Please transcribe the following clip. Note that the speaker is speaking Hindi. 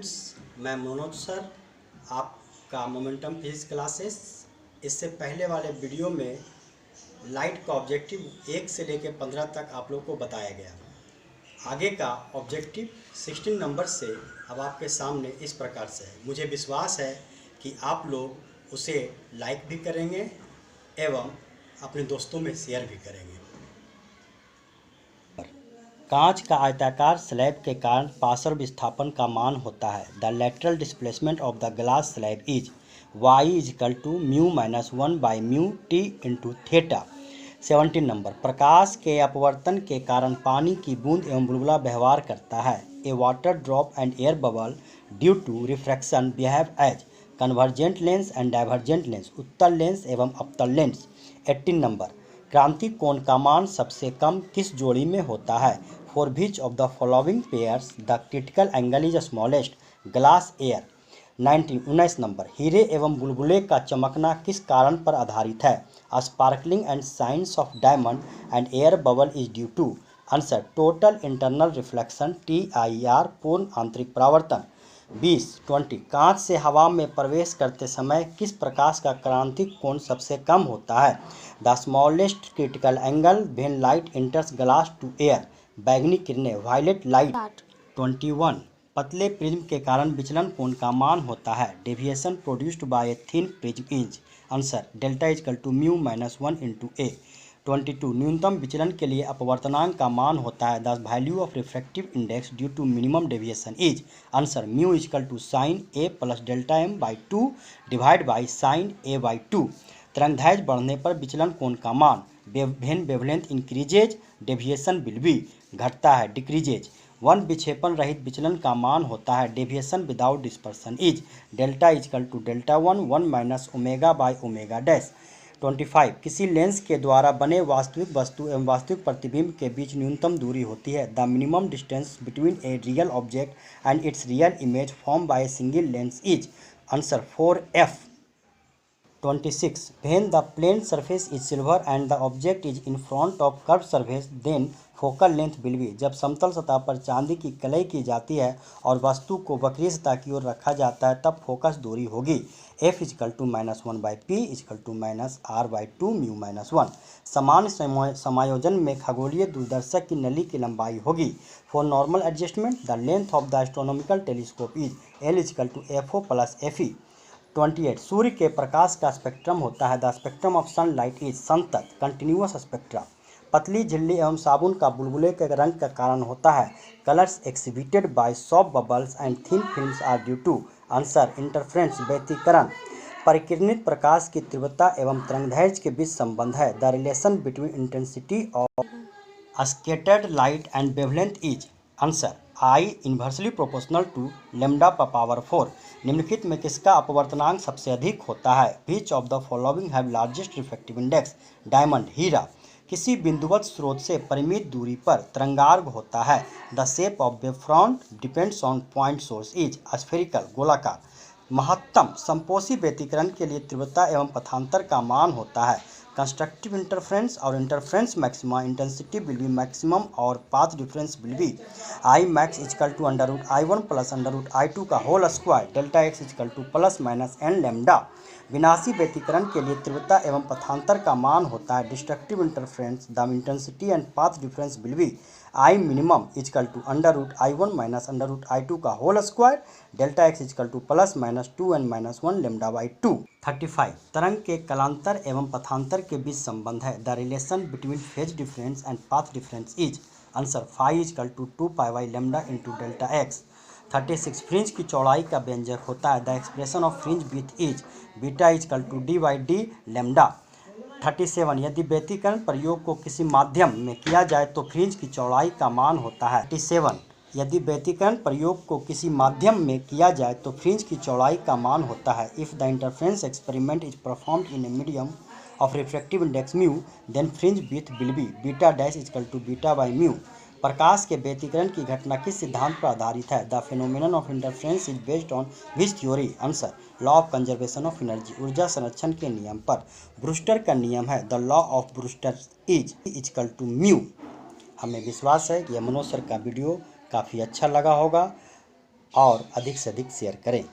फ्रेंड्स, मैं मनोज सर, आपका मोमेंटम फिजिक्स क्लासेस। इससे पहले वाले वीडियो में लाइट का ऑब्जेक्टिव 1 से लेकर 15 तक आप लोग को बताया गया। आगे का ऑब्जेक्टिव 16 नंबर से अब आपके सामने इस प्रकार से है। मुझे विश्वास है कि आप लोग उसे लाइक भी करेंगे एवं अपने दोस्तों में शेयर भी करेंगे। कांच का आयताकार स्लैब के कारण पार्श्व विस्थापन का मान होता है। The lateral displacement of the glass slab is y equal to mu minus 1 by mu t into theta. 17 number, प्रकाश के अपवर्तन के कारण पानी की बूंद एवं बुलबुला व्यवहार करता है। A water drop and air bubble due to refraction behave as convergent lens and divergent lens, उत्तल लेंस एवं अपतल लेंस। 18 नंबर, क्रांति कोण का मान सबसे कम किस जोड़ी में होता है? For which of the following pairs the critical angle is smallest? Glass air. 19 number, हीरे एवं बुलबुले का चमकना किस कारण पर आधारित है? Sparkling and science of diamond and air bubble is due to. Answer, total internal reflection TIR, पूर्ण आंतरिक परावर्तन। 20 कांच से हवा में प्रवेश करते समय किस प्रकाश का क्रांतिक कोण सबसे कम होता है? The smallest critical angle when light enters glass to air, बैगनी किरणें, वायलेट लाइट। 21 पतले प्रिज्म के कारण विचलन कोण का मान होता है? Deviation produced by a thin prism is. Answer, delta is equal to mu minus 1 into a. 22 न्यूनतम विचलन के लिए अपवर्तनांक का मान होता है? The value of refractive index due to minimum deviation is. Answer, mu is equal to sine A plus delta M by 2 divide by sine A by 2। तरंगदैर्घ्य बढ़ने पर विचलन कोण का मान? When wavelength increases deviation will be, घटता है, डिक्रीजेज। वन विक्षेपण रहित विचलन का मान होता है? Deviation without dispersion is. Delta is equal to delta 1 minus omega by omega dash. 25 किसी लेंस के द्वारा बने वास्तविक वस्तु एवं वास्तविक प्रतिबिंब के बीच न्यूनतम दूरी होती है? The minimum distance between a real object and it's real image form by a single lens is. Answer, 4f। 26 when the plane surface is silver and the object is in front of curved surface then focal length will be। जब समतल सतह पर चांदी की कलई की जाती है और वस्तु को वक्रीय सतह की ओर रखा जाता है तब फोकस दूरी होगी f is equal to minus 1 by P is equal to minus r by 2 mu minus 1। समान समायोजन में खगोलीय दूरदर्शक की नली की लंबाई होगी। For normal adjustment the length of the astronomical telescope is l is equal to FO plus FE। 28 सूर्य के प्रकाश का स्पेक्ट्रम होता है? The spectrum of sunlight is संतत कंटिन्यूअस स्पेक्ट्रा। पतली झिल्ली एवं साबुन का बुलबुले के रंग का कारण होता है? Colours exhibited by soft bubbles and thin films are due to. Answer, interference, व्यतिकरण। परिकिरणित प्रकाश की तीव्रता एवं तरंगदैर्घ्य के बीच संबंध है? The relation between intensity of scattered light and wavelength is. Answer, I inversely proportional to lambda power 4। निम्नलिखित में किसका अपवर्तनांक सबसे अधिक होता है? Which of the following have largest refractive index? Diamond, हीरा। किसी बिंदुवत स्रोत से परिमित दूरी पर तरंगार्घ होता है? The shape of wave front depends on point source is. Spherical, गोलाकार। महत्तम संपोषी व्यतिकरण के लिए तीव्रता एवं पथांतर का मान होता है? कंस्ट्रक्टिव इंटरफ्रेंस और interference maxima intensity will be maximum और path difference will be I max equal to under root I1 plus under root I2 का whole square. Delta x is equal to plus minus n lambda. विनाशी व्यतिकरण के लिए तीव्रता एवं पथांतर का मान होता है? Destructive interference the intensity and path difference will be I minimum is equal to under root I1 minus under root I2 का whole square. Delta x is equal to plus minus 2n minus 1 lambda by 2। 35 तरंग के कलांतर एवं पथांतर के बीच संबंध है? The relation between phase difference and path difference is. Answer, phi equal to 2 pi by lambda into delta x. 36 fringe की चौड़ाई का व्यंजक होता है? The expression of fringe width is beta equal to d by d lambda. 37 यदि व्यतिकरण प्रयोग को किसी माध्यम में किया जाए तो फ्रिंज की चौड़ाई का मान होता है? 37 यदि व्यतिकरण प्रयोग को किसी माध्यम में किया जाए तो फ्रिंज की चौड़ाई का मान होता है? If the interference experiment is performed in a medium of refractive index mu then fringe width will be beta dash equal to beta by mu. प्रकाश के व्यतिकरण की घटना किस सिद्धांत पर आधारित है? The phenomenon of interference is based on which theory? Answer, law of conservation of energy, ऊर्जा संरक्षण के नियम पर। ब्रूस्टर का नियम है? The law of Brewster is equal to mu. हमें विश्वास है कि यह मनोज सर का वीडियो काफ़ी अच्छा लगा होगा। और अधिक से अधिक शेयर करें।